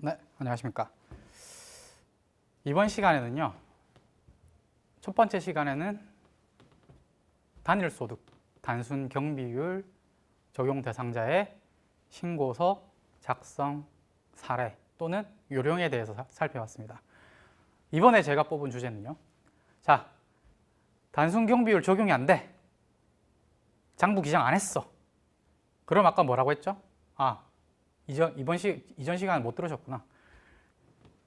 네, 안녕하십니까. 이번 시간에는요, 첫 번째 시간에는 단일소득, 단순 경비율 적용 대상자의 신고서 작성 사례 또는 요령에 대해서 살펴봤습니다. 이번에 제가 뽑은 주제는요, 자, 단순 경비율 적용이 안 돼. 장부 기장 안 했어. 그럼 아까 뭐라고 했죠? 이전 시간에 못 들으셨구나.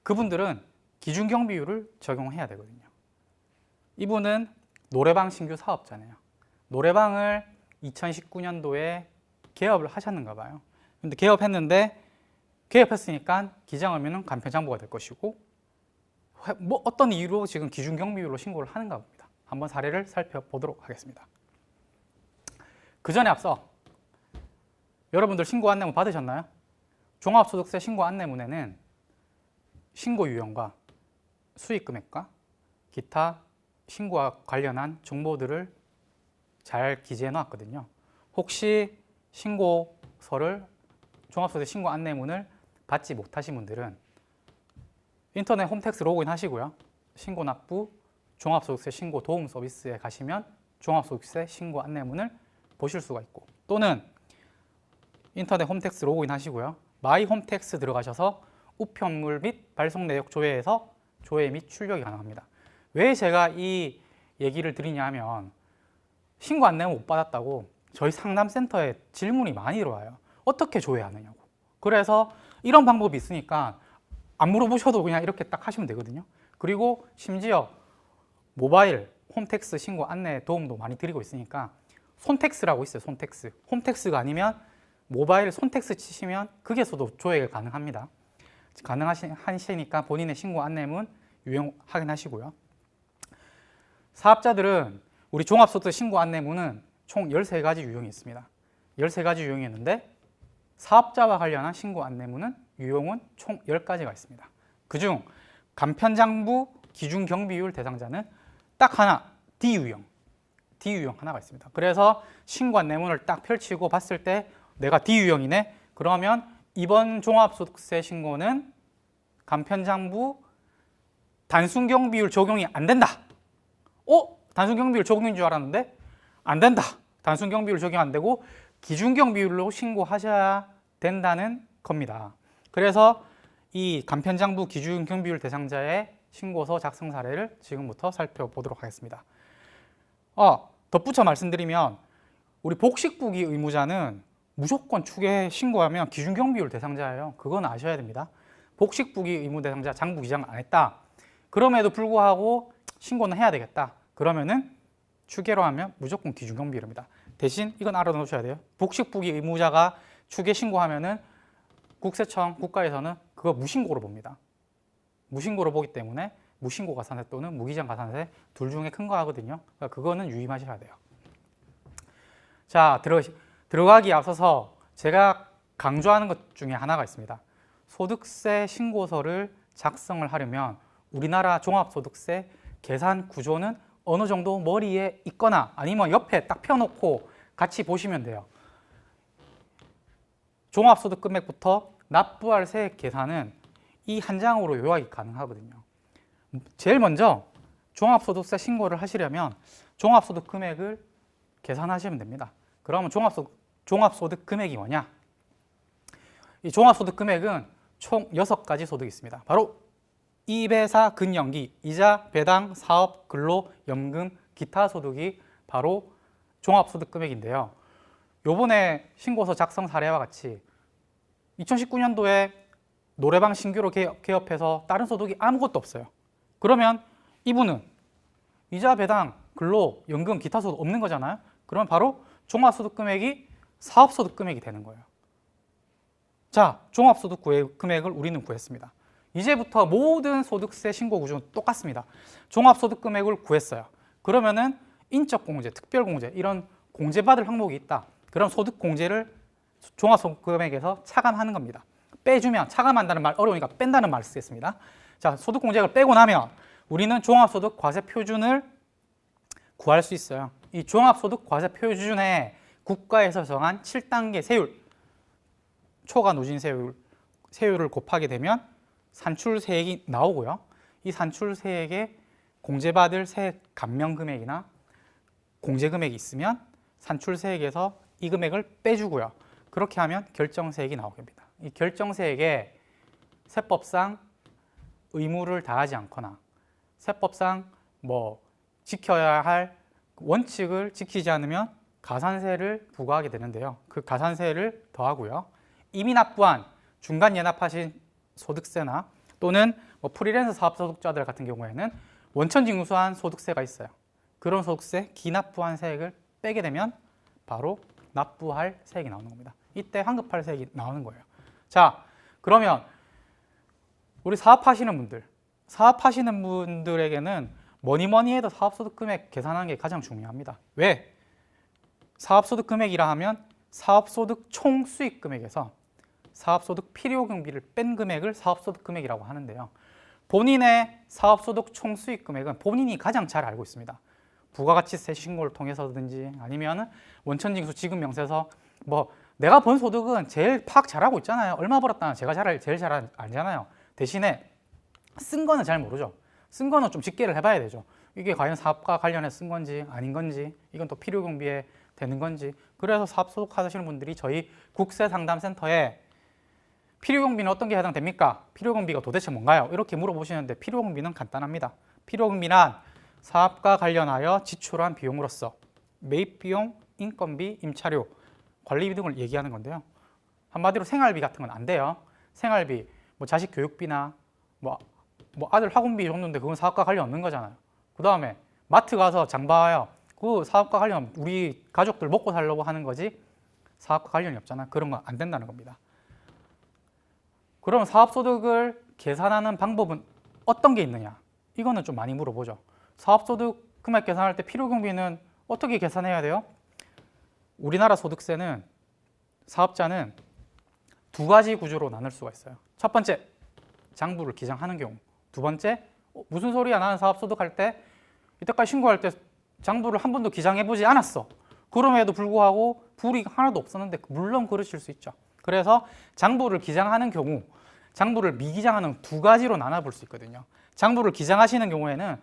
그분들은 기준경비율을 적용해야 되거든요. 이분은 노래방 신규 사업자네요. 노래방을 2019년도에 개업을 하셨는가 봐요. 근데 개업했으니까 기장 의무는 간편장부가 될 것이고, 어떤 이유로 지금 기준경비율로 신고를 하는가 봅니다. 한번 사례를 살펴보도록 하겠습니다. 그 전에 앞서 여러분들 신고 안내문 받으셨나요? 종합소득세 신고 안내문에는 신고 유형과 수익 금액과 기타 신고와 관련한 정보들을 잘 기재해 놨거든요. 혹시 신고서를 종합소득세 신고 안내문을 받지 못하신 분들은 인터넷 홈택스 로그인 하시고요. 신고납부 종합소득세 신고 도움 서비스에 가시면 종합소득세 신고 안내문을 보실 수가 있고, 또는 인터넷 홈택스 로그인 하시고요. 마이 홈택스 들어가셔서 우편물 및 발송 내역 조회에서 조회 및 출력이 가능합니다. 왜 제가 이 얘기를 드리냐 하면 신고 안내문 못 받았다고 저희 상담센터에 질문이 많이 들어와요. 어떻게 조회하느냐고. 그래서 이런 방법이 있으니까 안 물어보셔도 그냥 이렇게 딱 하시면 되거든요. 그리고 심지어 모바일 홈택스 신고 안내 도움도 많이 드리고 있으니까 손택스라고 있어요. 손택스. 홈택스가 아니면 모바일 손택스 치시면 거기에서도 조회가 가능합니다. 가능하시니까 본인의 신고 안내문 유형 확인하시고요. 사업자들은 우리 종합소득 신고 안내문은 총 13가지 유형이 있습니다. 13가지 유형이 있는데 사업자와 관련한 신고 안내문은 유형은 총 10가지가 있습니다. 그중 간편장부 기준 경비율 대상자는 딱 하나, D유형 하나가 있습니다. 그래서 신고 안내문을 딱 펼치고 봤을 때 내가 D유형이네? 그러면 이번 종합소득세 신고는 간편장부 단순경비율 적용이 안 된다. 단순경비율 적용인 줄 알았는데 안 된다. 단순경비율 적용 안 되고 기준경비율로 신고하셔야 된다는 겁니다. 그래서 이 간편장부 기준경비율 대상자의 신고서 작성 사례를 지금부터 살펴보도록 하겠습니다. 덧붙여 말씀드리면 우리 복식부기 의무자는 무조건 추계 신고하면 기준경비율 대상자예요. 그건 아셔야 됩니다. 복식부기 의무 대상자 장부 기장 안 했다. 그럼에도 불구하고 신고는 해야 되겠다. 그러면은 추계로 하면 무조건 기준경비율입니다. 대신 이건 알아놓으셔야 돼요. 복식부기 의무자가 추계 신고하면은 국세청 국가에서는 그거 무신고로 봅니다. 무신고로 보기 때문에 무신고 가산세 또는 무기장 가산세 둘 중에 큰 거 하거든요. 그러니까 그거는 유의하셔야 돼요. 자, 들어가기에 앞서서 제가 강조하는 것 중에 하나가 있습니다. 소득세 신고서를 작성을 하려면 우리나라 종합소득세 계산 구조는 어느 정도 머리에 있거나 아니면 옆에 딱 펴놓고 같이 보시면 돼요. 종합소득 금액부터 납부할 세액 계산은 이 한 장으로 요약이 가능하거든요. 제일 먼저 종합소득세 신고를 하시려면 종합소득 금액을 계산하시면 됩니다. 그러면 종합소득 금액이 뭐냐? 이 종합소득 금액은 총 6가지 소득이 있습니다. 바로 이배사 근연기, 이자, 배당, 사업, 근로, 연금, 기타 소득이 바로 종합소득 금액인데요. 요번에 신고서 작성 사례와 같이 2019년도에 노래방 신규로 개업해서 다른 소득이 아무것도 없어요. 그러면 이분은 이자, 배당, 근로, 연금, 기타 소득 없는 거잖아요. 그러면 바로 종합소득 금액이 사업소득 금액이 되는 거예요. 자, 종합소득 금액을 우리는 구했습니다. 이제부터 모든 소득세 신고 구조는 똑같습니다. 종합소득 금액을 구했어요. 그러면은 인적공제, 특별공제 이런 공제받을 항목이 있다. 그럼 소득공제를 종합소득 금액에서 차감하는 겁니다. 빼주면, 차감한다는 말 어려우니까 뺀다는 말을 쓰겠습니다. 자, 소득공제를 빼고 나면 우리는 종합소득 과세 표준을 구할 수 있어요. 이 종합소득 과세 표준에 국가에서 정한 7단계 세율, 초과 누진세율 세율을 곱하게 되면 산출세액이 나오고요. 이 산출세액에 공제받을 세액 감면 금액이나 공제 금액이 있으면 산출세액에서 이 금액을 빼주고요. 그렇게 하면 결정세액이 나오게 됩니다. 이 결정세액에 세법상 의무를 다하지 않거나 세법상 뭐 지켜야 할 원칙을 지키지 않으면 가산세를 부과하게 되는데요. 그 가산세를 더하고요. 이미 납부한 중간 예납하신 소득세나 또는 뭐 프리랜서 사업소득자들 같은 경우에는 원천 징수한 소득세가 있어요. 그런 소득세, 기납부한 세액을 빼게 되면 바로 납부할 세액이 나오는 겁니다. 이때 환급할 세액이 나오는 거예요. 자, 그러면 우리 사업하시는 분들에게는 뭐니 해도 사업소득 금액 계산하는 게 가장 중요합니다. 왜? 사업소득 금액이라 하면 사업소득 총 수익 금액에서 사업소득 필요 경비를 뺀 금액을 사업소득 금액이라고 하는데요. 본인의 사업소득 총 수익 금액은 본인이 가장 잘 알고 있습니다. 부가가치세 신고를 통해서든지 아니면 원천징수 지급명세서 뭐 내가 번 소득은 제일 파악 잘하고 있잖아요. 얼마 벌었다는 제가 제일 잘 알잖아요. 대신에 쓴 거는 잘 모르죠. 쓴 거는 좀 집계를 해봐야 되죠. 이게 과연 사업과 관련해서 쓴 건지 아닌 건지, 이건 또 필요 경비에 되는 건지. 그래서 사업소득 하시는 분들이 저희 국세상담센터에 필요경비는 어떤 게 해당됩니까? 필요경비가 도대체 뭔가요? 이렇게 물어보시는데 필요경비는 간단합니다. 필요경비란 사업과 관련하여 지출한 비용으로서 매입비용, 인건비, 임차료, 관리비 등을 얘기하는 건데요. 한마디로 생활비 같은 건 안 돼요. 생활비, 뭐 자식 교육비나 뭐 아들 학원비 정도인데 그건 사업과 관련 없는 거잖아요. 그 다음에 마트 가서 장 봐요. 그 사업과 관련 우리 가족들 먹고 살려고 하는 거지 사업과 관련이 없잖아. 그런 건 안 된다는 겁니다. 그럼 사업소득을 계산하는 방법은 어떤 게 있느냐? 이거는 좀 많이 물어보죠. 사업소득 금액 계산할 때 필요경비는 어떻게 계산해야 돼요? 우리나라 소득세는 사업자는 두 가지 구조로 나눌 수가 있어요. 첫 번째, 장부를 기장하는 경우. 두 번째, 무슨 소리야? 나는 사업소득 할 때 이때까지 신고할 때 장부를 한 번도 기장해보지 않았어. 그럼에도 불구하고 불이익 하나도 없었는데 물론 그러실 수 있죠. 그래서 장부를 기장하는 경우, 장부를 미기장하는 두 가지로 나눠볼 수 있거든요. 장부를 기장하시는 경우에는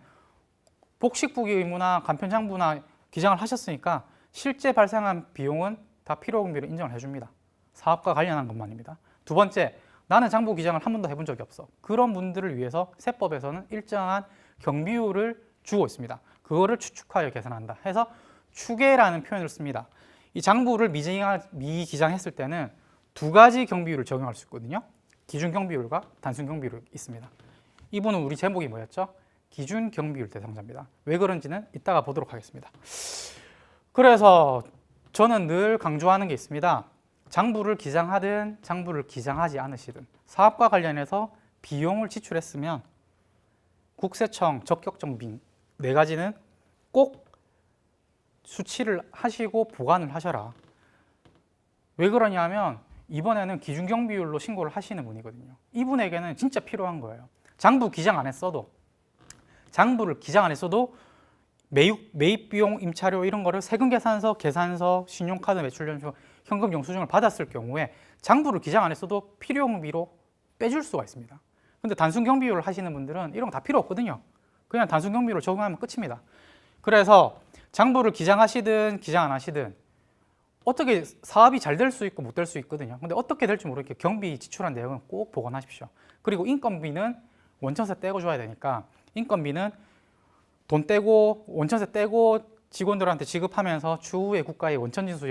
복식부기 의무나 간편장부나 기장을 하셨으니까 실제 발생한 비용은 다 필요경비로 인정을 해줍니다. 사업과 관련한 것만입니다. 두 번째, 나는 장부 기장을 한 번도 해본 적이 없어. 그런 분들을 위해서 세법에서는 일정한 경비율을 주고 있습니다. 그거를 추측하여 계산한다 해서 추계라는 표현을 씁니다. 이 장부를 미기장했을 때는 두 가지 경비율을 적용할 수 있거든요. 기준 경비율과 단순 경비율이 있습니다. 이분은 우리 제목이 뭐였죠? 기준 경비율 대상자입니다. 왜 그런지는 이따가 보도록 하겠습니다. 그래서 저는 늘 강조하는 게 있습니다. 장부를 기장하든 장부를 기장하지 않으시든 사업과 관련해서 비용을 지출했으면 국세청 적격정비 네 가지는 꼭 수치를 하시고 보관을 하셔라. 왜 그러냐면 이번에는 기준경비율로 신고를 하시는 분이거든요. 이분에게는 진짜 필요한 거예요. 장부 기장 안 했어도, 장부를 기장 안 했어도 매입비용, 임차료 이런 거를 세금계산서, 계산서, 신용카드 매출연수, 현금 영수증을 받았을 경우에 장부를 기장 안 했어도 필요경비로 빼줄 수가 있습니다. 근데 단순 경비율을 하시는 분들은 이런 거 다 필요 없거든요. 그냥 단순 경비율을 적용하면 끝입니다. 그래서 장부를 기장하시든 기장 안 하시든 어떻게 사업이 잘 될 수 있고 못 될 수 있거든요. 근데 어떻게 될지 모르겠게 경비 지출한 내용은 꼭 보관하십시오. 그리고 인건비는 원천세 떼고 줘야 되니까 인건비는 돈 떼고 원천세 떼고 직원들한테 지급하면서 추후에 국가에 원천징수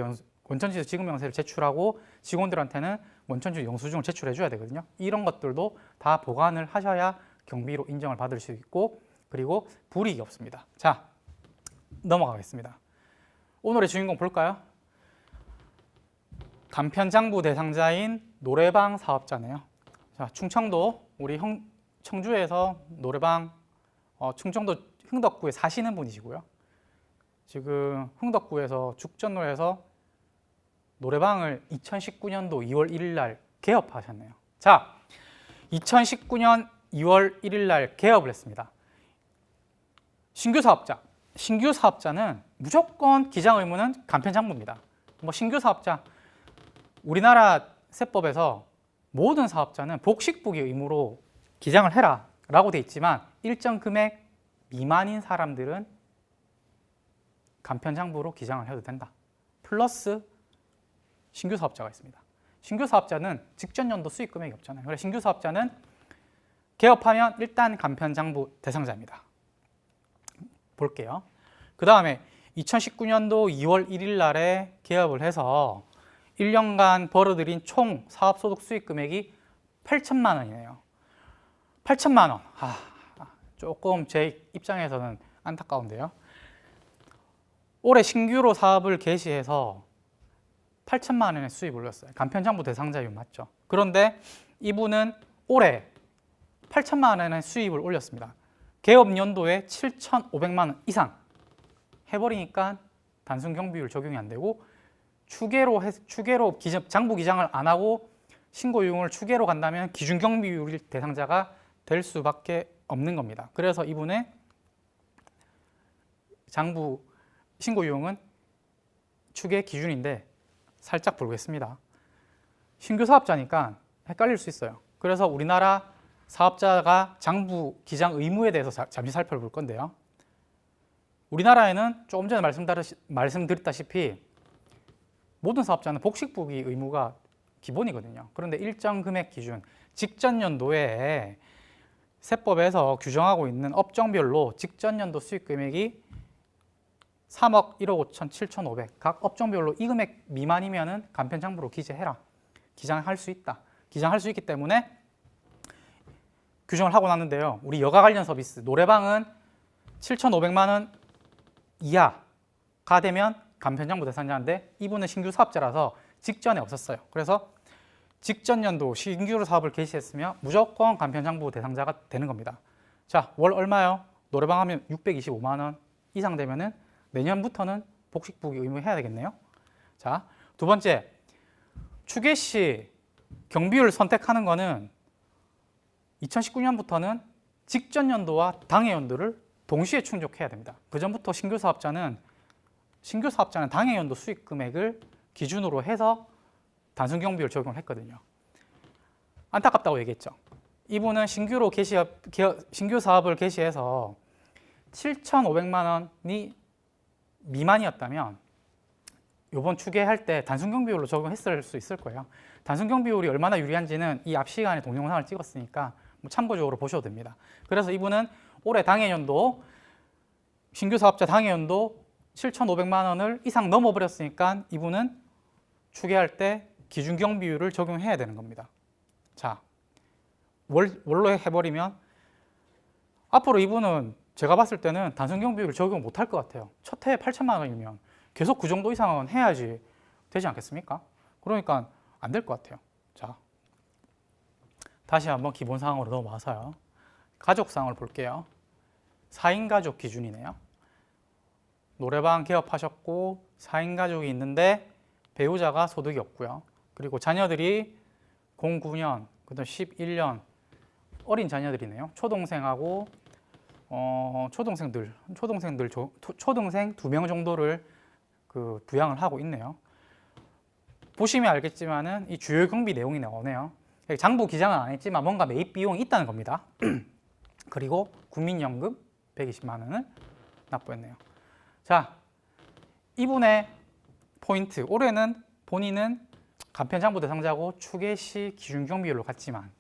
지급명세를 제출하고 직원들한테는 원천징수 영수증을 제출해 줘야 되거든요. 이런 것들도 다 보관을 하셔야 경비로 인정을 받을 수 있고 그리고 불이익이 없습니다. 자, 넘어가겠습니다. 오늘의 주인공 볼까요? 간편장부 대상자인 노래방 사업자네요. 자, 충청도 우리 청주에서 노래방 충청도 흥덕구에 사시는 분이시고요. 지금 흥덕구에서 죽전로에서 노래방을 2019년도 2월 1일 날 개업하셨네요. 자, 2019년 2월 1일 날 개업을 했습니다. 신규 사업자는 무조건 기장 의무는 간편장부입니다. 뭐 신규 사업자, 우리나라 세법에서 모든 사업자는 복식부기 의무로 기장을 해라 라고 돼 있지만 일정 금액 미만인 사람들은 간편장부로 기장을 해도 된다. 플러스 신규 사업자가 있습니다. 신규 사업자는 직전 연도 수익 금액이 없잖아요. 그래서 신규 사업자는 개업하면 일단 간편장부 대상자입니다. 볼게요. 그 다음에 2019년도 2월 1일 날에 개업을 해서 1년간 벌어들인 총 사업소득 수익 금액이 8천만 원이네요. 8천만 원. 조금 제 입장에서는 안타까운데요. 올해 신규로 사업을 개시해서 8천만 원의 수입을 올렸어요. 간편장부 대상자이면 맞죠. 그런데 이분은 올해 8천만 원의 수입을 올렸습니다. 개업 연도에 7,500만 원 이상 해버리니까 단순 경비율 적용이 안 되고 추계로 장부 기장을 안 하고 신고 유형을 추계로 간다면 기준 경비율 대상자가 될 수밖에 없는 겁니다. 그래서 이분의 장부 신고 유형은 추계 기준인데 살짝 보겠습니다. 신규 사업자니까 헷갈릴 수 있어요. 그래서 우리나라 사업자가 장부 기장 의무에 대해서 잠시 살펴볼 건데요. 우리나라에는 조금 전에 말씀드렸다시피 모든 사업자는 복식부기 의무가 기본이거든요. 그런데 일정 금액 기준, 직전 연도에 세법에서 규정하고 있는 업종별로 직전 연도 수익 금액이 3억, 1억 5천, 7,500 각 업종별로 이 금액 미만이면은 간편장부로 기재해라. 기장할 수 있다. 기장할 수 있기 때문에 규정을 하고 났는데요. 우리 여가 관련 서비스 노래방은 7,500만 원 이하가 되면 간편장부 대상자인데 이분은 신규 사업자라서 직전에 없었어요. 그래서 직전 연도 신규로 사업을 개시했으면 무조건 간편장부 대상자가 되는 겁니다. 자, 월 얼마요? 노래방 하면 625만 원 이상 되면은 내년부터는 복식부기 의무해야 되겠네요. 자, 두 번째, 추계 시 경비율 선택하는 거는 2019년부터는 직전 연도와 당해 연도를 동시에 충족해야 됩니다. 그 전부터 신규 사업자는 당해 연도 수익 금액을 기준으로 해서 단순 경비율 적용을 했거든요. 안타깝다고 얘기했죠. 이분은 신규 사업을 개시해서 7,500만 원이 미만이었다면 이번 추계할 때 단순 경비율로 적용했을 수 있을 거예요. 단순 경비율이 얼마나 유리한지는 이 앞 시간에 동영상을 찍었으니까 참고적으로 보셔도 됩니다. 그래서 이분은 올해 당해연도 신규 사업자 당해연도 7,500만 원을 이상 넘어버렸으니까 이분은 추계할 때 기준 경비율을 적용해야 되는 겁니다. 자, 월로 해버리면 앞으로 이분은 제가 봤을 때는 단순 경비율을 적용 못할 것 같아요. 첫 해에 8천만 원이면 계속 그 정도 이상은 해야지 되지 않겠습니까? 그러니까 안 될 것 같아요. 자, 다시 한번 기본 사항으로 넘어와서요. 가족 사항을 볼게요. 4인 가족 기준이네요. 노래방 개업하셨고 4인 가족이 있는데 배우자가 소득이 없고요. 그리고 자녀들이 09년, 그다음 11년 어린 자녀들이네요. 초동생하고 초동생 2명 정도를 부양을 하고 있네요. 보시면 알겠지만은 이 주요 경비 내용이 나오네요. 장부 기장은 안 했지만 뭔가 매입 비용이 있다는 겁니다. 그리고 국민연금 120만 원을 납부했네요. 자, 이분의 포인트. 올해는 본인은 간편장부 대상자고 추계 시 기준 경비율로 갔지만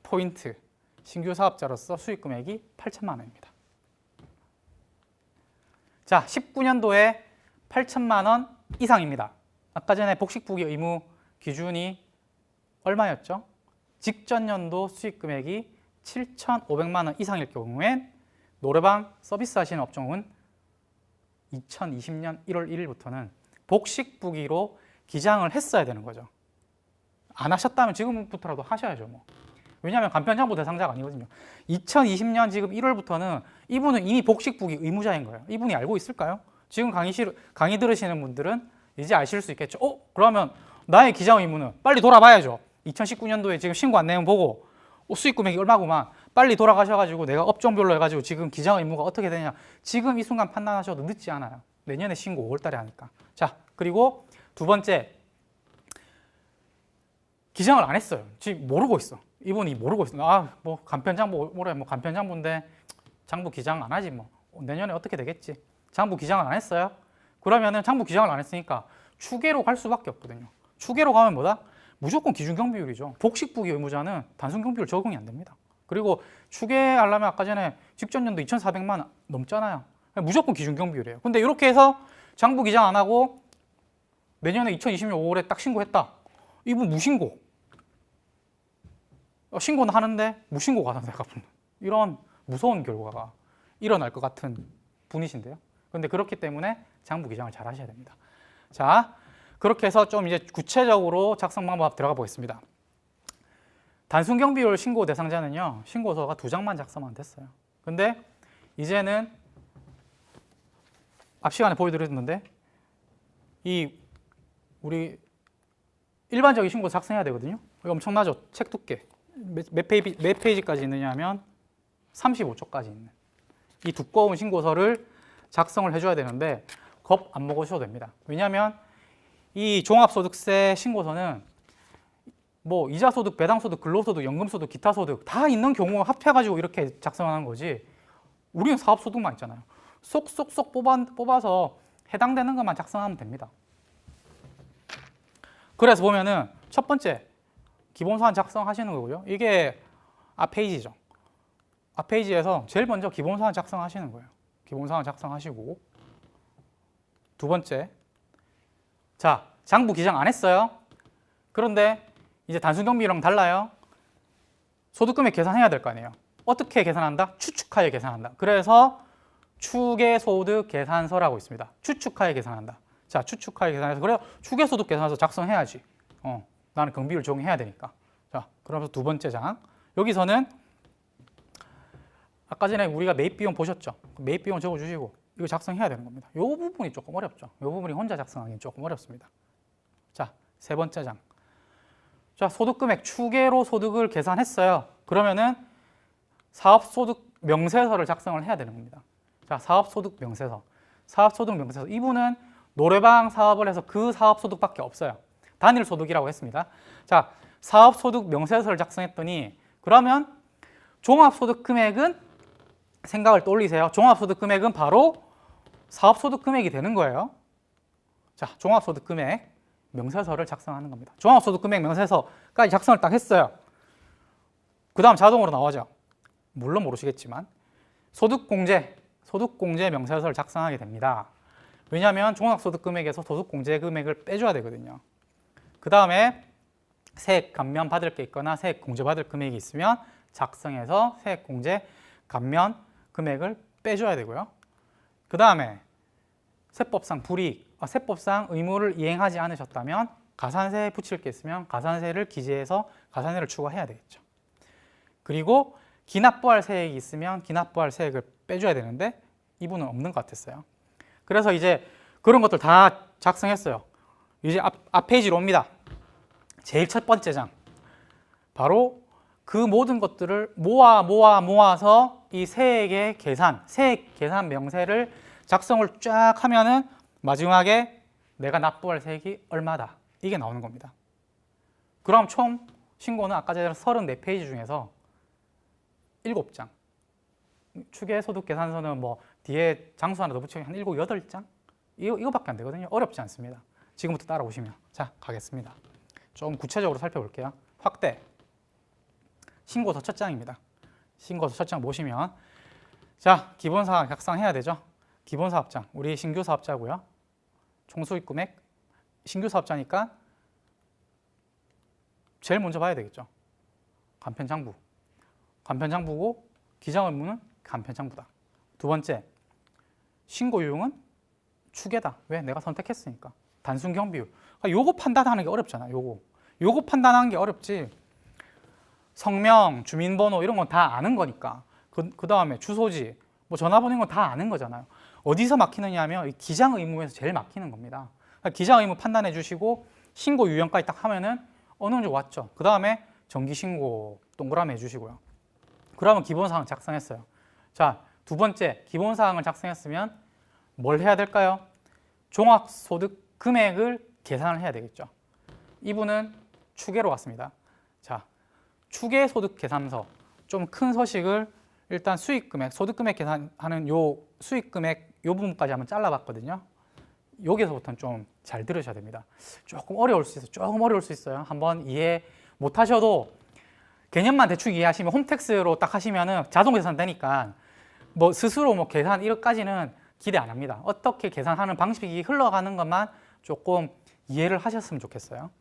포인트. 신규 사업자로서 수익 금액이 8천만 원입니다. 자, 19년도에 8천만 원 이상입니다. 아까 전에 복식부기 의무 기준이 얼마였죠? 직전 연도 수익 금액이 7,500만 원 이상일 경우엔 노래방 서비스 하시는 업종은 2020년 1월 1일부터는 복식부기로 기장을 했어야 되는 거죠. 안 하셨다면 지금부터라도 하셔야죠. 왜냐하면 간편장부 대상자가 아니거든요. 2020년 지금 1월부터는 이분은 이미 복식부기 의무자인 거예요. 이분이 알고 있을까요? 지금 강의 들으시는 분들은 이제 아실 수 있겠죠. 그러면 나의 기장 의무는 빨리 돌아봐야죠. 2019년도에 지금 신고 안내문 보고 수익 금액이 얼마구만. 빨리 돌아가셔가지고 내가 업종별로 해가지고 지금 기장 의무가 어떻게 되냐. 지금 이 순간 판단하셔도 늦지 않아요. 내년에 신고 5월 달에 하니까. 자, 그리고 두 번째. 기장을 안 했어요. 지금 모르고 있어. 이분이 모르고 있어. 아, 뭐 간편장부 올해 뭐 간편장부인데 장부 기장 안 하지 뭐. 내년에 어떻게 되겠지. 장부 기장을 안 했어요. 그러면은 장부 기장을 안 했으니까 추계로 갈 수밖에 없거든요. 추계로 가면 뭐다? 무조건 기준경비율이죠. 복식부기 의무자는 단순경비율 적용이 안 됩니다. 그리고 추계하려면 아까 전에 직전 연도 2,400만 넘잖아요. 무조건 기준경비율이에요. 근데 이렇게 해서 장부 기장 안 하고 내년에 2020년 5월에 딱 신고했다. 이분 무신고. 신고는 하는데 무신고 가산세 갚는 이런 무서운 결과가 일어날 것 같은 분이신데요. 그런데 그렇기 때문에 장부 기장을 잘 하셔야 됩니다. 자, 그렇게 해서 좀 이제 구체적으로 작성 방법 들어가 보겠습니다. 단순경비율 신고 대상자는요, 신고서가 2장만 작성하면 됐어요. 근데 이제는 앞 시간에 보여드렸는데 이 우리 일반적인 신고 작성해야 되거든요. 이거 엄청나죠? 책 두께 몇 페이지까지 있느냐면 35쪽까지 있는 이 두꺼운 신고서를 작성을 해줘야 되는데 겁 안 먹으셔도 됩니다. 왜냐하면 이 종합소득세 신고서는 뭐 이자소득, 배당소득, 근로소득, 연금소득, 기타소득 다 있는 경우 합해가지고 이렇게 작성하는 거지 우리는 사업소득만 있잖아요. 쏙쏙쏙 뽑아서 해당되는 것만 작성하면 됩니다. 그래서 보면은 첫 번째 기본사안 작성하시는 거고요. 이게 앞 페이지죠. 앞 페이지에서 제일 먼저 기본사안 작성하시는 거예요. 기본사안 작성하시고 두 번째, 자 장부 기장 안 했어요. 그런데 이제 단순경비율랑 달라요. 소득금액 계산해야 될 거 아니에요. 어떻게 계산한다? 추측하에 계산한다. 그래서 추계소득 계산서라고 있습니다. 추측하에 계산한다. 자, 추측하에 계산해서 그래 추계소득 계산서 작성해야지. 나는 경비율 적용해야 되니까. 자, 그러면서 두 번째 장. 여기서는 아까 전에 우리가 매입비용 보셨죠? 매입비용 적어주시고 이거 작성해야 되는 겁니다. 이 부분이 조금 어렵죠. 이 부분이 혼자 작성하기는 조금 어렵습니다. 자, 세 번째 장. 자, 소득금액 추계로 소득을 계산했어요. 그러면은 사업소득 명세서를 작성을 해야 되는 겁니다. 자, 사업소득 명세서. 사업소득 명세서. 이분은 노래방 사업을 해서 그 사업소득밖에 없어요. 단일소득이라고 했습니다. 자, 사업소득 명세서를 작성했더니 그러면 종합소득 금액은 생각을 떠올리세요. 종합소득 금액은 바로 사업소득 금액이 되는 거예요. 자, 종합소득 금액 명세서를 작성하는 겁니다. 종합소득 금액 명세서까지 작성을 딱 했어요. 그 다음 자동으로 나오죠. 물론 모르시겠지만 소득공제 명세서를 작성하게 됩니다. 왜냐하면 종합소득 금액에서 소득공제 금액을 빼줘야 되거든요. 그 다음에 세액 감면 받을 게 있거나 세액 공제 받을 금액이 있으면 작성해서 세액 공제 감면 금액을 빼줘야 되고요. 그 다음에 세법상 세법상 의무를 이행하지 않으셨다면 가산세 붙일 게 있으면 가산세를 기재해서 가산세를 추가해야 되겠죠. 그리고 기납부할 세액이 있으면 기납부할 세액을 빼줘야 되는데 이분은 없는 것 같았어요. 그래서 이제 그런 것들 다 작성했어요. 이제 앞 페이지로 옵니다. 제일 첫 번째 장. 바로 그 모든 것들을 모아서 이 세액의 계산, 세액 계산 명세를 작성을 쫙 하면은 마지막에 내가 납부할 세액이 얼마다. 이게 나오는 겁니다. 그럼 총 신고는 아까 전에 34페이지 중에서 7장. 추계소득계산서는 뭐 뒤에 장수 하나 더 붙이면 한 7, 8장? 이거밖에 안 되거든요. 어렵지 않습니다. 지금부터 따라오시면. 자, 가겠습니다. 좀 구체적으로 살펴볼게요. 확대. 신고서 첫 장입니다. 신고서 첫 장 보시면 자, 기본사항 작성해야 되죠. 기본사업장. 우리 신규 사업자고요. 총수익 금액. 신규 사업자니까 제일 먼저 봐야 되겠죠. 간편장부. 간편장부고 기장 의무는 간편장부다. 두 번째, 신고 유형은 추계다. 왜? 내가 선택했으니까. 단순 경비율. 그러니까 요거 판단하는 게 어렵잖아. 요거 판단하는 게 어렵지. 성명, 주민번호 이런 건 다 아는 거니까. 그 다음에 주소지, 뭐 전화번호 이런 건 다 아는 거잖아요. 어디서 막히느냐 하면 이 기장 의무에서 제일 막히는 겁니다. 그러니까 기장 의무 판단해 주시고 신고 유형까지 딱 하면은 어느 정도 왔죠. 그 다음에 정기 신고 동그라미 해주시고요. 그러면 기본사항 작성했어요. 자, 두 번째 기본사항을 작성했으면 뭘 해야 될까요? 종합소득 금액을 계산을 해야 되겠죠. 이분은 추계로 갔습니다. 자, 추계 소득 계산서, 좀 큰 서식을 일단 수익 금액, 소득 금액 계산하는 요 수익 금액 요 부분까지 한번 잘라봤거든요. 여기서부터는 좀 잘 들으셔야 됩니다. 조금 어려울 수 있어요. 한번 이해 못 하셔도 개념만 대충 이해하시면 홈택스로 딱 하시면은 자동 계산 되니까 뭐 스스로 뭐 계산 이것까지는 기대 안 합니다. 어떻게 계산하는 방식이 흘러가는 것만 조금 이해를 하셨으면 좋겠어요.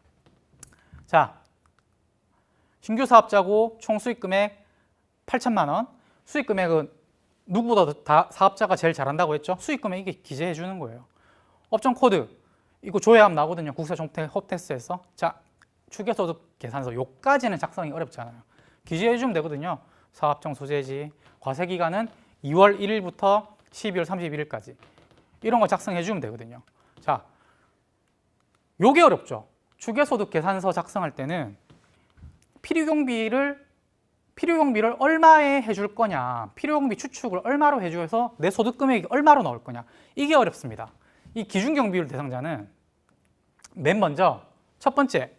자, 신규 사업자고 총 수익 금액 8천만 원. 수익 금액은 누구보다도 다 사업자가 제일 잘한다고 했죠. 수익 금액 이게 기재해 주는 거예요. 업종 코드 이거 조회하면 나오거든요. 국세청탁 홈택스에서. 자, 추계소득 계산서 요까지는 작성이 어렵잖아요. 기재해 주면 되거든요. 사업종 소재지, 과세기간은 2월 1일부터 12월 31일까지 이런 거 작성해 주면 되거든요. 자, 요게 어렵죠. 추계소득 계산서 작성할 때는 필요경비를 얼마에 해줄 거냐, 필요경비 추축을 얼마로 해줘서 내 소득 금액이 얼마로 나올 거냐, 이게 어렵습니다. 이 기준경비율 대상자는 맨 먼저 첫 번째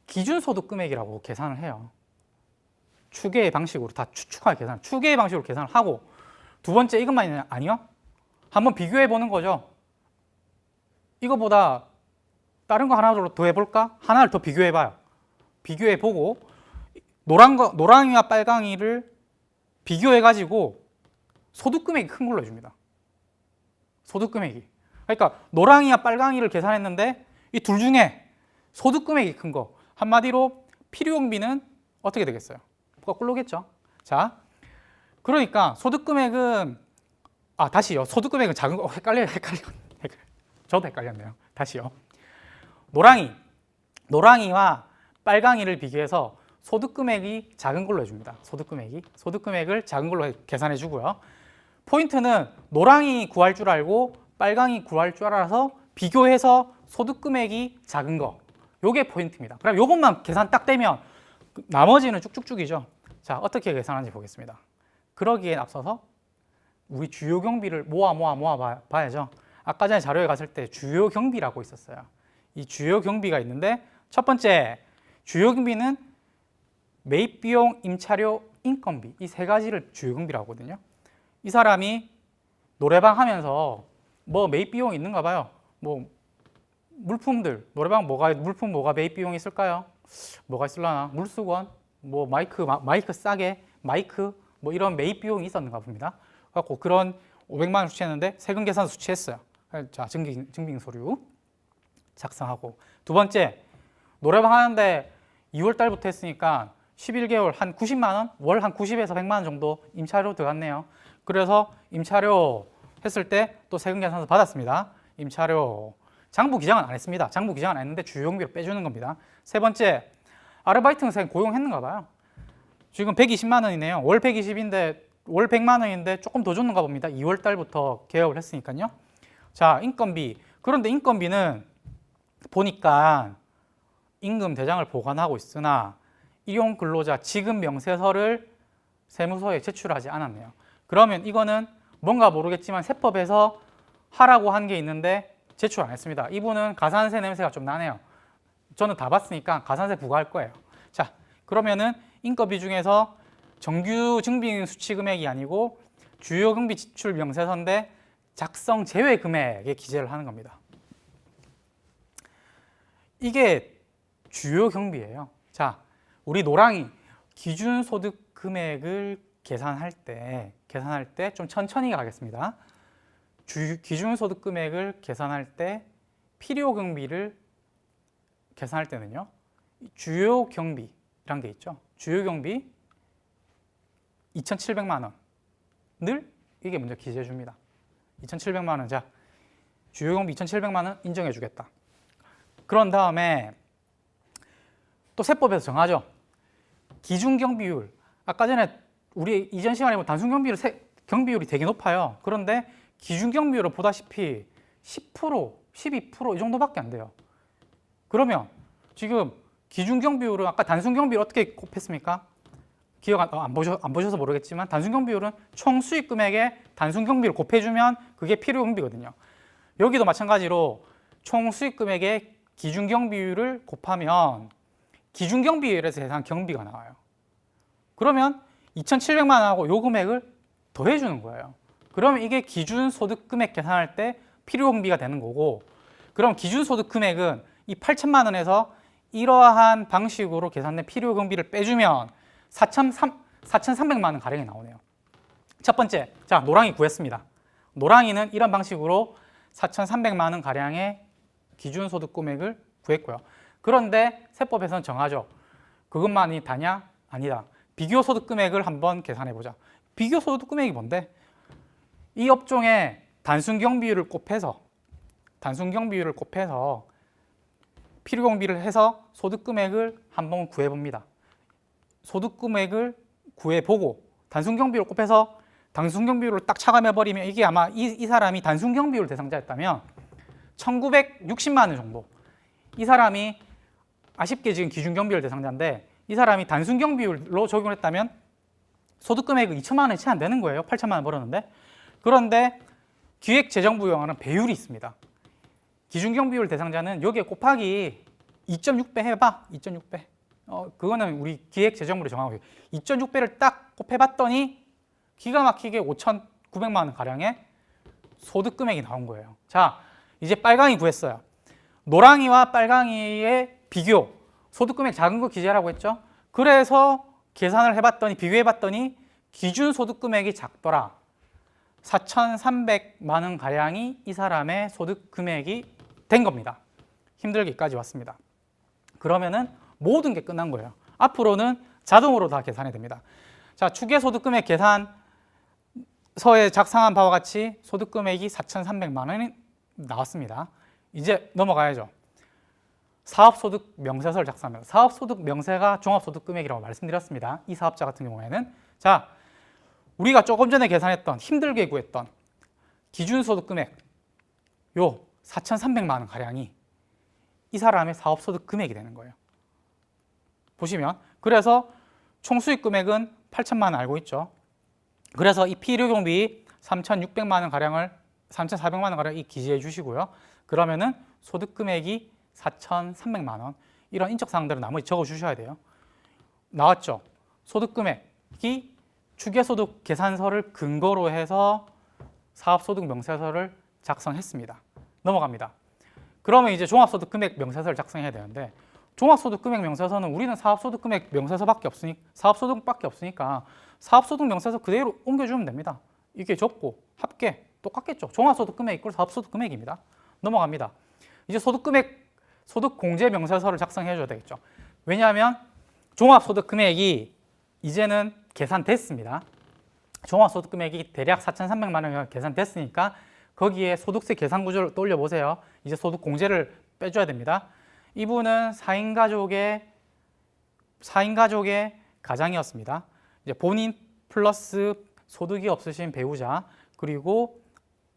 기준소득 금액이라고 계산을 해요. 추계의 방식으로 다 추측할 계산, 추계의 방식으로 계산을 하고, 두 번째 이것만 있냐? 아니요. 한번 비교해 보는 거죠. 이거보다 다른 거 하나 더 해볼까? 하나를 더 비교해 봐요. 비교해 보고 노랑이와 빨강이를 비교해 가지고 소득 금액이 큰 걸로 해줍니다. 소득 금액이. 그러니까 노랑이와 빨강이를 계산했는데 이 둘 중에 소득 금액이 큰 거. 한마디로 필요경비는 어떻게 되겠어요? 거꾸로겠죠. 자, 그러니까 소득 금액은 다시요. 소득 금액은 작은 거 헷갈려. 저도 헷갈렸네요. 다시요. 노랑이와 빨강이를 비교해서 소득 금액이 작은 걸로 해줍니다. 소득 금액을 작은 걸로 계산해 주고요. 포인트는 노랑이 구할 줄 알고 빨강이 구할 줄 알아서 비교해서 소득 금액이 작은 거. 요게 포인트입니다. 그럼 요것만 계산 딱 되면 나머지는 쭉쭉쭉이죠. 자, 어떻게 계산하는지 보겠습니다. 그러기에 앞서서 우리 주요 경비를 모아 봐야죠. 아까 전에 자료에 갔을 때 주요 경비라고 있었어요. 이 주요 경비가 있는데 첫 번째 주요 경비는 매입 비용, 임차료, 인건비, 이 세 가지를 주요 경비라고 하거든요. 이 사람이 노래방 하면서 뭐 매입 비용이 있는가 봐요. 뭐 물품들, 노래방 물품 뭐가 매입 비용이 있을까요? 뭐가 있을라나? 물수건, 뭐 마이크 싸게, 마이크 뭐 이런 매입 비용이 있었는가 봅니다. 그래갖고 그런 500만 원 수취했는데 세금 계산 수취했어요. 자, 증빙 서류 작성하고. 두 번째, 노래방 하는데 2월 달부터 했으니까 11개월 한 90만 원, 월 한 90에서 100만 원 정도 임차료 들어갔네요. 그래서 임차료 했을 때 또 세금 계산서 받았습니다. 임차료. 장부 기장은 안 했습니다. 장부 기장은 안 했는데 주요 경비로 빼주는 겁니다. 세 번째, 아르바이트생 고용했는가 봐요. 지금 120만 원이네요. 월 120인데 월 100만 원인데 조금 더 줬는가 봅니다. 2월 달부터 개업을 했으니까요. 자, 인건비. 그런데 인건비는 보니까 임금 대장을 보관하고 있으나 일용 근로자 지급 명세서를 세무서에 제출하지 않았네요. 그러면 이거는 뭔가 모르겠지만 세법에서 하라고 한 게 있는데 제출 안 했습니다. 이분은 가산세 냄새가 좀 나네요. 저는 다 봤으니까 가산세 부과할 거예요. 자, 그러면은 인건비 중에서 정규 증빙 수취 금액이 아니고 주요 경비 지출 명세서인데 작성 제외 금액에 기재를 하는 겁니다. 이게 주요 경비예요. 자, 우리 노랑이 기준 소득 금액을 계산할 때 좀 천천히 가겠습니다. 기준 소득 금액을 계산할 때 필요 경비를 계산할 때는요. 주요 경비란 게 있죠. 주요 경비 2,700만 원을 이게 먼저 기재해 줍니다. 2,700만 원. 자, 주요 경비 2,700만 원 인정해 주겠다. 그런 다음에 또 세법에서 정하죠. 기준 경비율. 아까 전에 우리 이전 시간에 보면 단순 경비율이 되게 높아요. 그런데 기준 경비율을 보다시피 10%, 12% 이 정도밖에 안 돼요. 그러면 지금 기준 경비율은 아까 단순 경비율 어떻게 곱했습니까? 기억 안 보셔서 모르겠지만 단순 경비율은 총 수익 금액에 단순 경비를 곱해주면 그게 필요 경비거든요. 여기도 마찬가지로 총 수익 금액에 기준 경비율을 곱하면 기준경비율에서 계산 경비가 나와요. 그러면 2,700만 원하고 요 금액을 더해주는 거예요. 그러면 이게 기준소득 금액 계산할 때 필요경비가 되는 거고, 그럼 기준소득 금액은 이 8천만 원에서 이러한 방식으로 계산된 필요경비를 빼주면 4,300만 원 가량이 나오네요. 첫 번째, 자, 노랑이 구했습니다. 노랑이는 이런 방식으로 4,300만 원 가량의 기준소득 금액을 구했고요. 그런데 세법에서는 정하죠. 그것만이 다냐? 아니다. 비교소득 금액을 한번 계산해 보자. 비교소득 금액이 뭔데? 이 업종의 단순경비율을 곱해서 필요경비를 해서 소득금액을 한번 구해봅니다. 소득금액을 구해보고 단순경비율을 곱해서 단순경비율을 딱 차감해버리면 이게 아마 이 사람이 단순경비율 대상자였다면 1960만 원 정도. 이 사람이 아쉽게 지금 기준경비율 대상자인데 이 사람이 단순경비율로 적용을 했다면 소득금액은 2천만 원이 채 안 되는 거예요. 8천만 원 벌었는데. 그런데 기획재정부용하는 배율이 있습니다. 기준경비율 대상자는 여기에 곱하기 2.6배 해봐. 2.6배. 그거는 우리 기획재정부를 정하고 2.6배를 딱 곱해봤더니 기가 막히게 5,900만 원 가량의 소득금액이 나온 거예요. 자, 이제 빨강이 구했어요. 노랑이와 빨강이의 비교, 소득금액 작은 거 기재하라고 했죠. 그래서 계산을 해봤더니 비교해봤더니 기준소득금액이 작더라. 4,300만 원 가량이 이 사람의 소득금액이 된 겁니다. 힘들기까지 왔습니다. 그러면은 모든 게 끝난 거예요. 앞으로는 자동으로 다 계산이 됩니다. 자, 추계소득금액 계산서에 작성한 바와 같이 소득금액이 4,300만 원이 나왔습니다. 이제 넘어가야죠. 사업소득 명세서를 작성합니다. 사업소득 명세가 종합소득금액이라고 말씀드렸습니다. 이 사업자 같은 경우에는 자, 우리가 조금 전에 계산했던 힘들게 구했던 기준소득금액 요 4,300만 원 가량이 이 사람의 사업소득 금액이 되는 거예요. 보시면 그래서 총수익 금액은 8천만 원 알고 있죠. 그래서 이 필요경비 3,600만 원 가량을 3,400만 원 가량 기재해 주시고요. 그러면은 소득 금액이 4,300만 원. 이런 인적 사항들은 나머지 적어 주셔야 돼요. 나왔죠. 소득 금액이 추계소득 계산서를 근거로 해서 사업소득 명세서를 작성했습니다. 넘어갑니다. 그러면 이제 종합소득 금액 명세서를 작성해야 되는데 종합소득 금액 명세서는 우리는 사업소득 금액 명세서밖에 없으니까 사업소득밖에 없으니까 사업소득 명세서 그대로 옮겨주면 됩니다. 이게 적고 합계 똑같겠죠. 종합소득 금액 이꼴 사업소득 금액입니다. 넘어갑니다. 이제 소득 금액 소득 공제 명세서를 작성해 줘야 되겠죠. 왜냐하면 종합소득 금액이 이제는 계산됐습니다. 종합소득 금액이 대략 4,300만 원 계산됐으니까 거기에 소득세 계산 구조를 떠올려 보세요. 이제 소득 공제를 빼줘야 됩니다. 이분은 4인 가족의 가장이었습니다. 이제 본인 플러스 소득이 없으신 배우자 그리고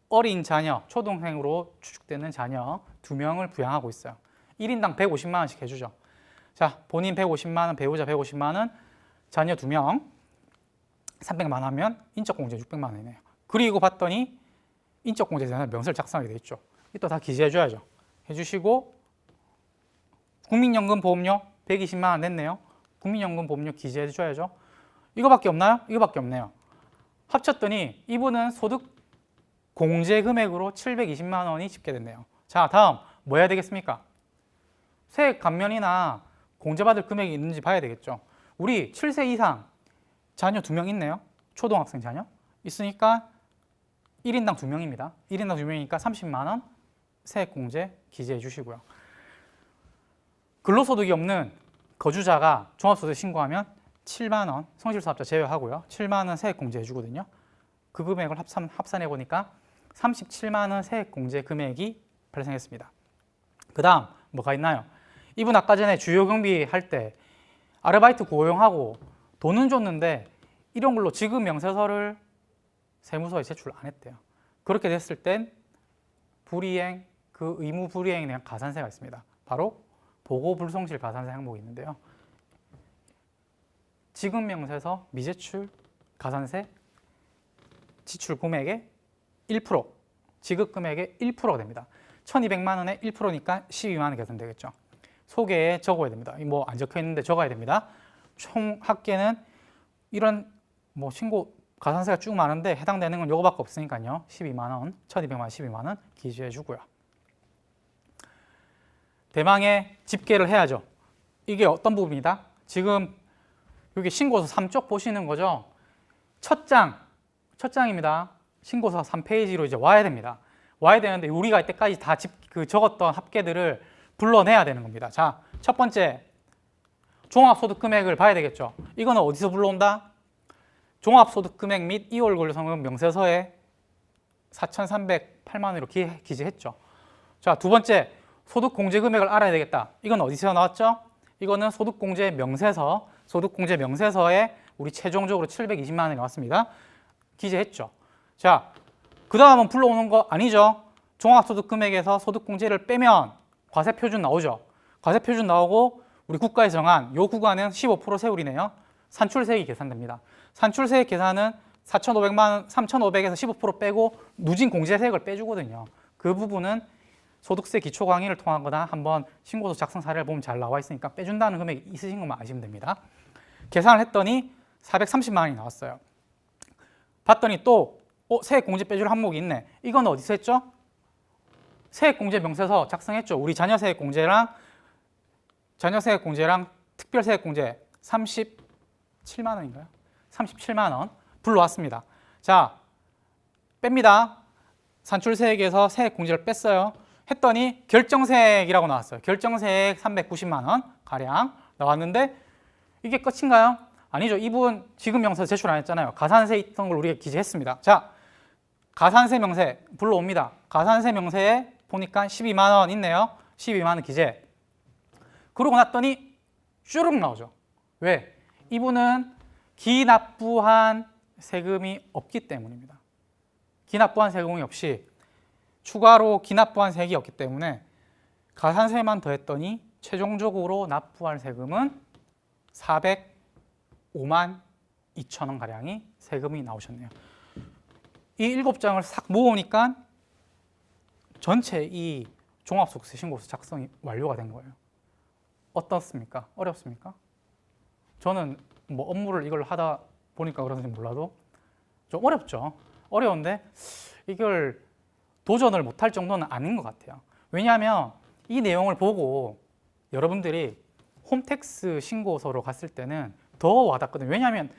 어린 자녀, 초동생으로 추측되는 자녀 2명을 부양하고 있어요. 1인당 150만 원씩 해주죠. 자, 본인 150만 원, 배우자 150만 원, 자녀 2명 300만 원 하면 인적공제 600만 원이네요. 그리고 봤더니 인적공제 대상 명세를 작성하게 돼 있죠. 이또 다 기재해 줘야죠. 해주시고 국민연금 보험료 120만 원 냈네요. 국민연금 보험료 기재해 줘야죠. 이거밖에 없나요? 이거밖에 없네요. 합쳤더니 이분은 소득 공제 금액으로 720만 원이 집계됐네요. 자, 다음 뭐 해야 되겠습니까? 세액 감면이나 공제받을 금액이 있는지 봐야 되겠죠. 우리 7세 이상 자녀 2명 있네요. 초등학생 자녀 있으니까 1인당 2명입니다. 1인당 2명이니까 30만 원 세액 공제 기재해 주시고요. 근로소득이 없는 거주자가 종합소득 신고하면 7만 원 성실사업자 제외하고요. 7만 원 세액 공제해 주거든요. 그 금액을 합산해 보니까 37만 원 세액 공제 금액이 발생했습니다. 그 다음 뭐가 있나요? 이분 아까 전에 주요 경비 할 때 아르바이트 고용하고 돈은 줬는데 이런 걸로 지급 명세서를 세무서에 제출 안 했대요. 그렇게 됐을 땐 불이행, 그 의무 불이행에 대한 가산세가 있습니다. 바로 보고 불성실 가산세 항목이 있는데요. 지급 명세서 미제출 가산세 지출 금액의 1%, 지급 금액의 1%가 됩니다. 1,200만 원에 1%니까 12만 원 계산되겠죠. 소개에 적어야 됩니다. 뭐 안 적혀 있는데 적어야 됩니다. 총 합계는 이런 뭐 신고 가산세가 쭉 많은데 해당되는 건 요거밖에 없으니까요. 12만 원, 1200만 원, 12만 원 기재해 주고요. 대망의 집계를 해야죠. 이게 어떤 부분이다? 지금 여기 신고서 3쪽 보시는 거죠. 첫 장입니다. 신고서 3페이지로 이제 와야 됩니다. 와야 되는데 우리가 이때까지 다 적었던 합계들을 불러내야 되는 겁니다. 자, 첫 번째 종합소득금액을 봐야 되겠죠. 이거는 어디서 불러온다? 종합소득금액 및 2월 근로상금 명세서에 4,308만 원으로 기재했죠. 자, 두 번째 소득공제금액을 알아야 되겠다. 이건 어디서 나왔죠? 이거는 소득공제 명세서에 우리 최종적으로 720만 원이 나왔습니다. 기재했죠. 자, 그 다음은 불러오는 거 아니죠? 종합소득금액에서 소득공제를 빼면 과세표준 나오죠. 과세표준 나오고 우리 국가에서 정한 요 구간은 15% 세율이네요. 산출세액이 계산됩니다. 산출세액 계산은 3,500에서 15% 빼고 누진 공제세액을 빼주거든요. 그 부분은 소득세 기초 강의를 통하거나 한번 신고서 작성 사례를 보면 잘 나와 있으니까 빼준다는 금액이 있으신 것만 아시면 됩니다. 계산을 했더니 430만 원이 나왔어요. 봤더니 또 세액공제 빼줄 항목이 있네. 이건 어디서 했죠? 세액공제 명세서 작성했죠. 우리 자녀세액공제랑 특별세액공제 37만 원인가요? 37만 원 불러왔습니다. 자, 뺍니다. 산출세액에서 세액공제를 뺐어요. 했더니 결정세액이라고 나왔어요. 결정세액 390만 원 가량 나왔는데 이게 끝인가요? 아니죠. 이분 지급 명세 제출 안 했잖아요. 가산세 있던 걸 우리가 기재했습니다. 자, 가산세 명세 불러옵니다. 가산세 명세에 보니까 12만 원 있네요. 12만 원 기재. 그러고 났더니 쭈룩 나오죠. 왜? 이분은 기납부한 세금이 없기 때문입니다. 기납부한 세금이 없이 추가로 기납부한 세액이 없기 때문에 가산세만 더했더니 최종적으로 납부할 세금은 405만 2천 원 가량이 세금이 나오셨네요. 이 7장을 싹 모으니까 전체 이 종합소득세 신고서 작성이 완료가 된 거예요. 어떻습니까? 어렵습니까? 저는 뭐 업무를 이걸 하다 보니까 그런지 몰라도 좀 어렵죠. 어려운데 이걸 도전을 못할 정도는 아닌 것 같아요. 왜냐하면 이 내용을 보고 여러분들이 홈택스 신고서로 갔을 때는 더 와닿거든요. 왜냐하면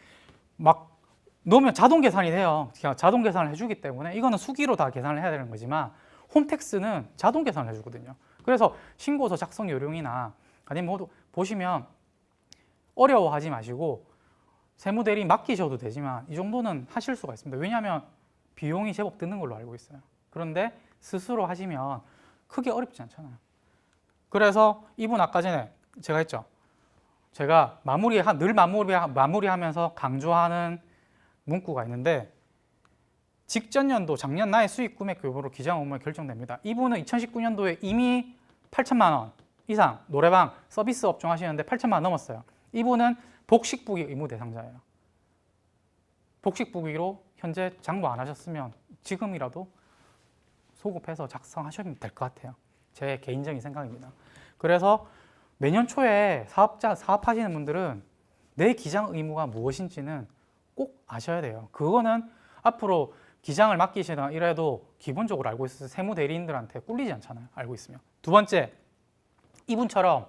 막 넣으면 자동 계산이 돼요. 그냥 자동 계산을 해주기 때문에 이거는 수기로 다 계산을 해야 되는 거지만 홈택스는 자동 계산을 해주거든요. 그래서 신고서 작성 요령이나 아니면 뭐 보시면 어려워하지 마시고 세무대리 맡기셔도 되지만 이 정도는 하실 수가 있습니다. 왜냐하면 비용이 제법 드는 걸로 알고 있어요. 그런데 스스로 하시면 크게 어렵지 않잖아요. 그래서 이분 아까 전에 제가 했죠. 제가 늘 마무리하면서 강조하는 문구가 있는데 직전 연도 작년 나의 수익 금액 교부로 기장 업무에 결정됩니다. 이분은 2019년도에 이미 8천만 원 이상 노래방 서비스 업종 하시는데 8천만 원 넘었어요. 이분은 복식부기 의무 대상자예요. 복식부기로 현재 장부 안 하셨으면 지금이라도 소급해서 작성하셔도 될 것 같아요. 제 개인적인 생각입니다. 그래서 내년 초에 사업하시는 분들은 내 기장 의무가 무엇인지는 꼭 아셔야 돼요. 그거는 앞으로 기장을 맡기시거나 이래도 기본적으로 알고 있어서 세무 대리인들한테 꿀리지 않잖아요. 알고 있으면. 두 번째, 이분처럼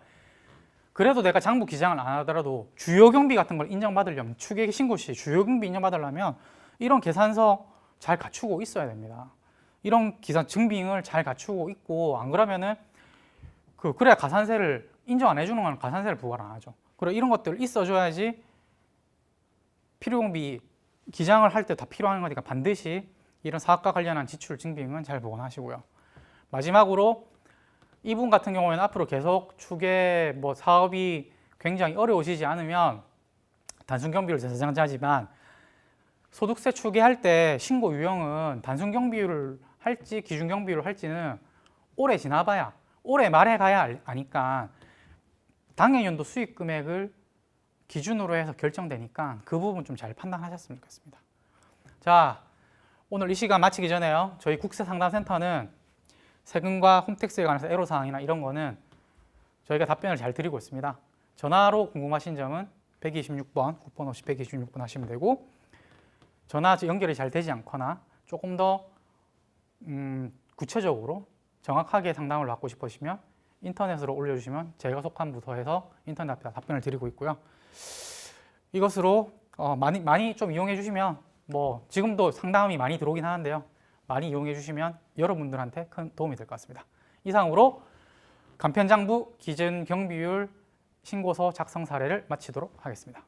그래도 내가 장부 기장을 안 하더라도 주요 경비 같은 걸 인정받으려면 추계 신고 시 주요 경비 인정받으려면 이런 계산서 잘 갖추고 있어야 됩니다. 이런 기산 증빙을 잘 갖추고 있고 안 그러면은 그래야 가산세를 인정 안 해주는 건 가산세를 부과를 안 하죠. 그래 이런 것들 있어줘야지 필요경비 기장을 할 때 다 필요한 거니까 반드시 이런 사업과 관련한 지출 증빙은 잘 보관하시고요. 마지막으로 이분 같은 경우에는 앞으로 계속 추계 사업이 굉장히 어려우시지 않으면 단순 경비율 대상자지만 소득세 추계할 때 신고 유형은 단순 경비율을 할지 기준 경비율을 할지는 오래 지나봐야 올해 말에 가야 아니까 당해연도 수익 금액을 기준으로 해서 결정되니까 그 부분 좀 잘 판단하셨으면 좋겠습니다. 자, 오늘 이 시간 마치기 전에요. 저희 국세상담센터는 세금과 홈택스에 관해서 애로사항이나 이런 거는 저희가 답변을 잘 드리고 있습니다. 전화로 궁금하신 점은 126번, 쿠폰 없이 126번 하시면 되고, 전화 연결이 잘 되지 않거나 조금 더 구체적으로 정확하게 상담을 받고 싶으시면 인터넷으로 올려주시면 제가 속한 부서에서 인터넷 앞에다 답변을 드리고 있고요. 이것으로 많이 좀 이용해 주시면, 뭐 지금도 상담이 많이 들어오긴 하는데요, 많이 이용해 주시면 여러분들한테 큰 도움이 될 것 같습니다. 이상으로 간편장부 기준 경비율 신고서 작성 사례를 마치도록 하겠습니다.